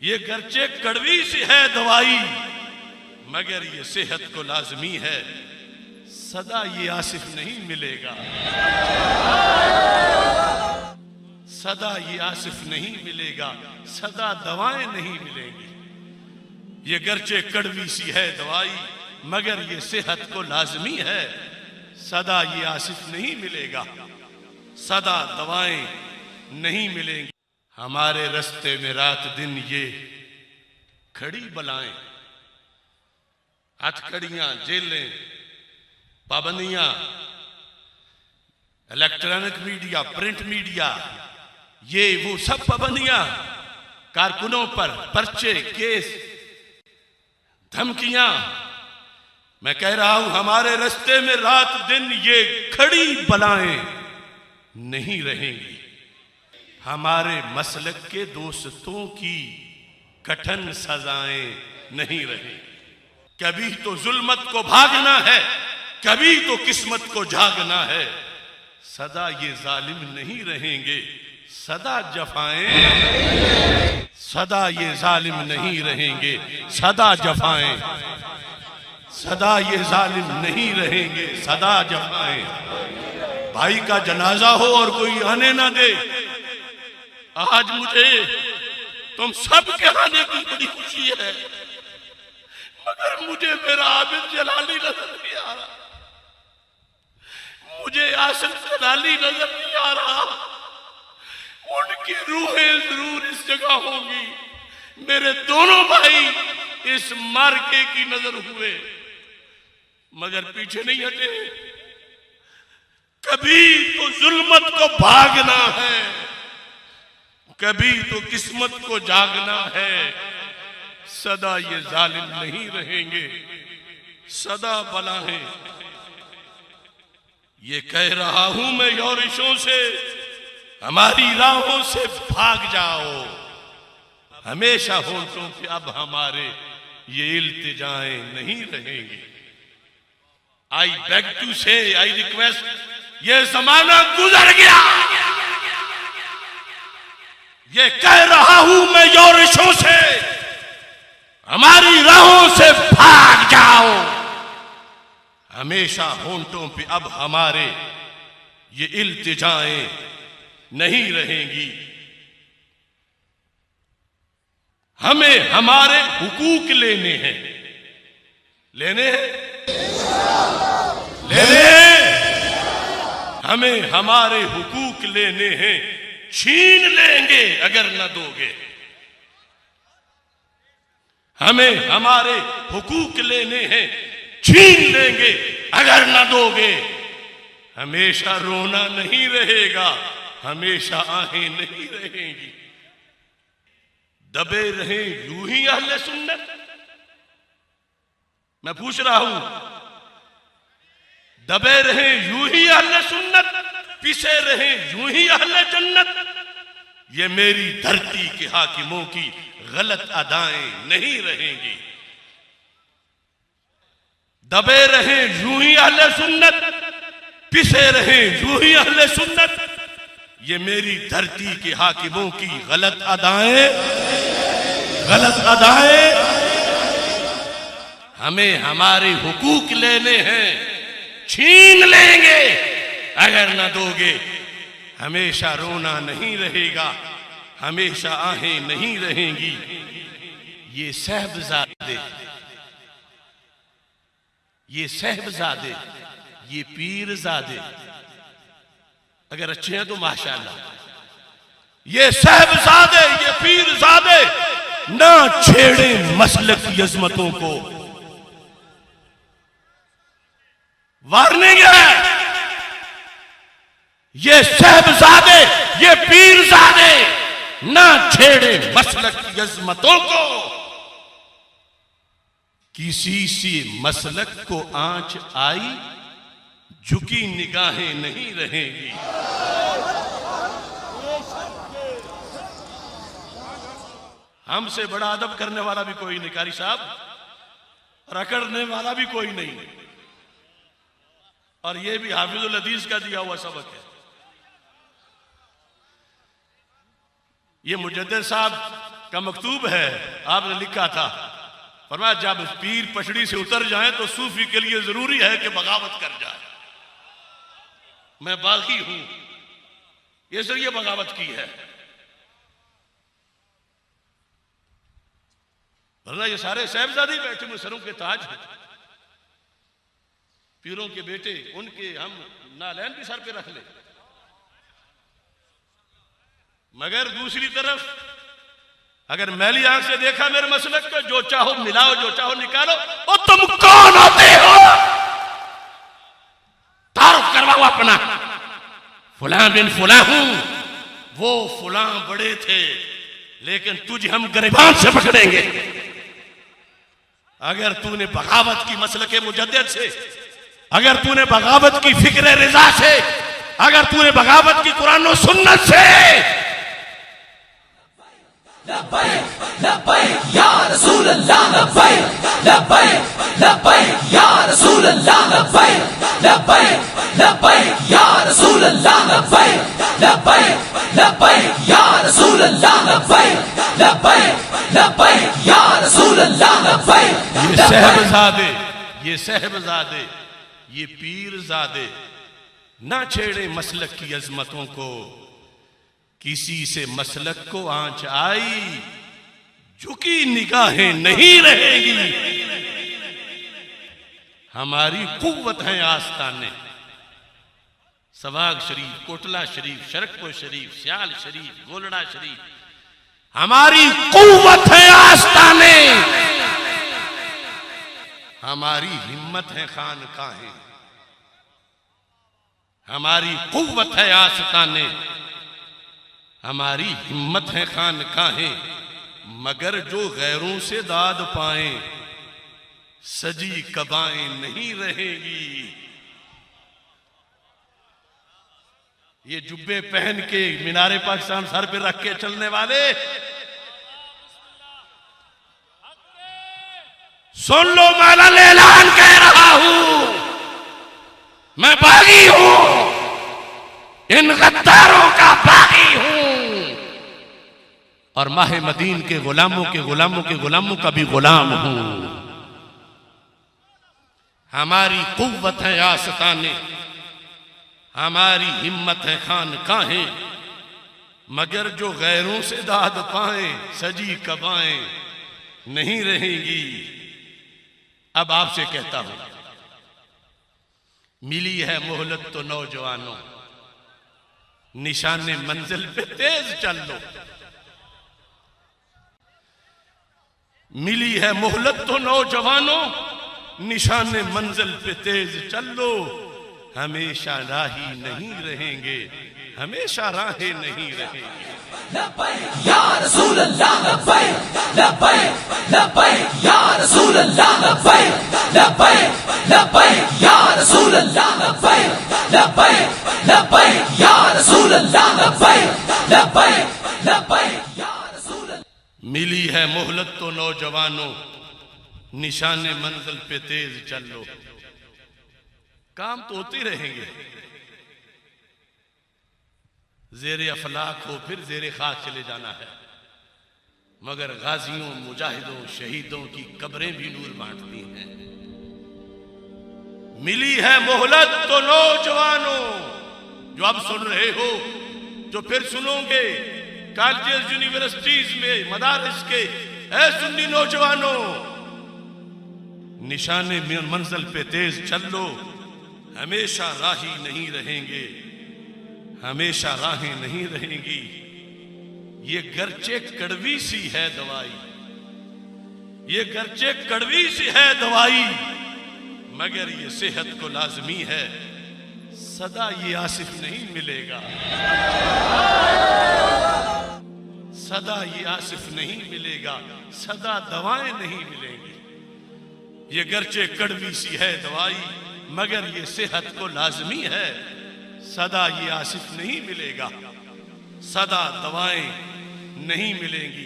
ये गरचे कड़वी सी है दवाई मगर ये सेहत को लाजमी है, सदा ये आसिफ नहीं मिलेगा, सदा ये आसिफ नहीं मिलेगा, सदा दवाएं नहीं मिलेंगी। ये गरचे कड़वी सी है दवाई मगर ये सेहत को लाजमी है, सदा ये आसिफ नहीं मिलेगा, सदा दवाएं नहीं मिलेंगी। हमारे रास्ते में रात दिन ये खड़ी बलाएं, हथकड़ियां, जेलें, पाबंदियां, इलेक्ट्रॉनिक मीडिया, प्रिंट मीडिया, ये वो सब पाबंदियां, कारकुनों पर पर्चे, केस, धमकियां। मैं कह रहा हूं हमारे रास्ते में रात दिन ये खड़ी बलाएं नहीं रहेंगी। हमारे मसलक के दोस्तों की कठिन सजाएं नहीं रहेंगी। कभी तो जुल्मत को भागना है, कभी तो किस्मत को जागना है, सदा ये जालिम नहीं रहेंगे, सदा जफाएं, सदा ये जालिम नहीं रहेंगे, सदा जफाएं, सदा ये जालिम नहीं रहेंगे, सदा जफाएं। भाई का जनाजा हो और कोई आने ना दे, आज मुझे तुम सब के आने की बड़ी खुशी है, मगर मुझे मेरा आबिद जलाली नजर नहीं आ रहा, मुझे आसिफ जलाली नजर नहीं आ रहा। उनकी रूहें जरूर इस जगह होंगी। मेरे दोनों भाई इस मार्के की नजर हुए मगर पीछे नहीं हटे। कभी तो जुल्मत को भागना है, कभी तो किस्मत को जागना है, सदा ये जालिम नहीं रहेंगे, सदा बला है। ये कह रहा हूं मैं योरिशों से, हमारी राहों से भाग जाओ। हमेशा होठों पे अब हमारे ये इल्तिजाएं नहीं रहेंगी। आई बेग टू से, आई रिक्वेस्ट, ये जमाना गुजर गया। ये कह रहा हूं मैं योरिशों से, हमारी राहों से भाग जाओ। हमेशा होंठों पे अब हमारे ये इल्तिजाएं नहीं रहेंगी। हमें हमारे हुकूक लेने हैं, लेने हैं, लेने हैं। हमें हमारे हुकूक लेने हैं, छीन लेंगे अगर न दोगे। हमें हमारे हुकूक लेने हैं, छीन लेंगे अगर न दोगे। हमेशा रोना नहीं रहेगा, हमेशा आहें नहीं रहेंगी। दबे रहे यूं ही अहले सुन्नत। मैं पूछ रहा हूं, दबे रहे यूं ही अहले सुन्नत, पिसे रहे यूं ही अहले जन्नत। ये मेरी धरती के हाकिमों की गलत अदाएं नहीं रहेंगी। दबे रहे यूं ही अहले सुन्नत, पिसे रहे यूं ही अहले सुन्नत। ये मेरी धरती के हाकिमों की गलत अदाएं, गलत अदाएं। हमें हमारे हुकूक लेने हैं, छीन लेंगे अगर न दोगे। हमेशा रोना नहीं रहेगा, हमेशा आहें नहीं रहेंगी। ये साहबजादे, ये साहबजादे, ये पीरजादे अगर अच्छे हैं तो माशाअल्लाह। ये साहबजादे, ये पीरजादे ना छेड़े मसलक की अजमतों को। वार्निंग है, ये साहबजादे, ये पीरजादे ना छेड़े मसलक की अजमतों को। किसी सी मसलक को आंच आई, झुकी निगाहें नहीं रहेंगी। हमसे बड़ा अदब करने वाला भी कोई नहीं कारी साहब, रगड़ने वाला भी कोई नहीं। और ये भी हाफिजुल हदीस का दिया हुआ सबक है। ये मुजद्दिद साहब का मकतूब है, आपने लिखा था, फरमाया जब पीर पछड़ी से उतर जाए तो सूफी के लिए जरूरी है कि बगावत कर जाए। मैं बागी हूं, इसलिए बगावत की है, वरना ये सारे साहिबजादे बैठे हुए सरों के ताज हैं, पीरों के बेटे, उनके हम नालैन भी सर पे रख ले। मगर दूसरी तरफ अगर मैली आंख से देखा मेरे मसलक को, जो चाहो मिलाओ, जो चाहो निकालो, और तुम कौन होते हो? तारुफ करवाओ अपना, फुलां बिन फुलां हूं, वो फुलां बड़े थे, लेकिन तुझे हम गिरबान से पकड़ेंगे अगर तूने बगावत की मसल के मुजद्दिद से, अगर तूने बगावत की फिक्र रिजा से, अगर तूने बगावत की कुरान और सुन्नत से। लब्बैक लब्बैक या रसूल अल्लाह, लब्बैक लब्बैक लब्बैक या रसूल अल्लाह, लब्बैक लब्बैक लब्बैक या रसूल अल्लाह, लब्बैक लब्बैक लब्बैक या रसूल अल्लाह, लब्बैक लब्बैक लब्बैक या रसूल अल्लाह, लब्बैक। ये साहिबजादे, ये साहिबजादे, ये पीरजादे ना छेड़े मसलक की अजमतों को, किसी से मसलक को आंच आई झुकी निगाहें नहीं रहेगी। हमारी कुव्वत है आस्ताने, सवाग शरीफ, कोटला शरीफ, शरकपुर शरीफ, सियाल शरीफ, गोलड़ा शरीफ, हमारी कुव्वत है आस्ताने, हमारी हिम्मत है खानकाहें, हमारी कुव्वत है आस्ताने, हमारी हिम्मत है खानकाहें, मगर जो गैरों से दाद पाए सजी कबाएं नहीं रहेगी। ये जुब्बे पहन के मीनारे पाकिस्तान सर पे रख के चलने वाले, सुन लो, मैं ऐलान कह रहा हूं, मैं बागी हूं, इन गद्दारों का बागी हूं, और माहे मदीन के गुलामों के गुलामों के गुलामों का भी गुलाम हूं। हमारी कुव्वत है आस्ताने, हमारी हिम्मत है खानकाहें, मगर जो गैरों से दाद पाए सजी कबाएं नहीं रहेंगी। अब आपसे कहता हूं, मिली है मोहलत तो नौजवानों, निशाने मंजिल पे तेज चल लो। मिली है मोहलत तो नौजवानों, निशाने मंजिल पे तेज चल लो। हमेशा राही नहीं रहेंगे, हमेशा राहें नहीं रहेंगे। लब्बैक या रसूल अल्लाह, लब्बैक लब्बैक लब्बैक या रसूल अल्लाह, लब्बैक लब्बैक लब्बैक या रसूल अल्लाह, लब्बैक लब्बैक लब्बैक या रसूल अल्लाह, लब्बैक लब्बैक लब्बैक या रसूल अल्लाह। मिली है मोहलत तो नौजवानों, निशाने मंजिल पे तेज चल लो। काम तो होते रहेंगे, जेरे अफलाक हो फिर जेरे खाक चले जाना है, मगर गाजियों, मुजाहिदों, शहीदों की कब्रें भी नूर बांटती हैं। मिली है मोहलत तो नौजवानों, जो अब सुन रहे हो, जो फिर सुनोगे कॉलेज यूनिवर्सिटीज में, मदारिस के, ऐ सुन्नी नौजवानों, निशाने मंजिल पे तेज चल लो। हमेशा राही नहीं रहेंगे, हमेशा राहें नहीं रहेंगी। ये गर्चे कड़वी सी है दवाई, ये गर्चे कड़वी सी है दवाई, मगर ये सेहत को लाजमी है। सदा ये आसिफ नहीं मिलेगा, सदा ये आसिफ नहीं मिलेगा, सदा दवाएं नहीं मिलेंगी। ये गर्चे कड़वी सी है दवाई, मगर ये सेहत को लाजमी है। सदा ये आसिफ नहीं मिलेगा, सदा दवाएं नहीं मिलेंगी।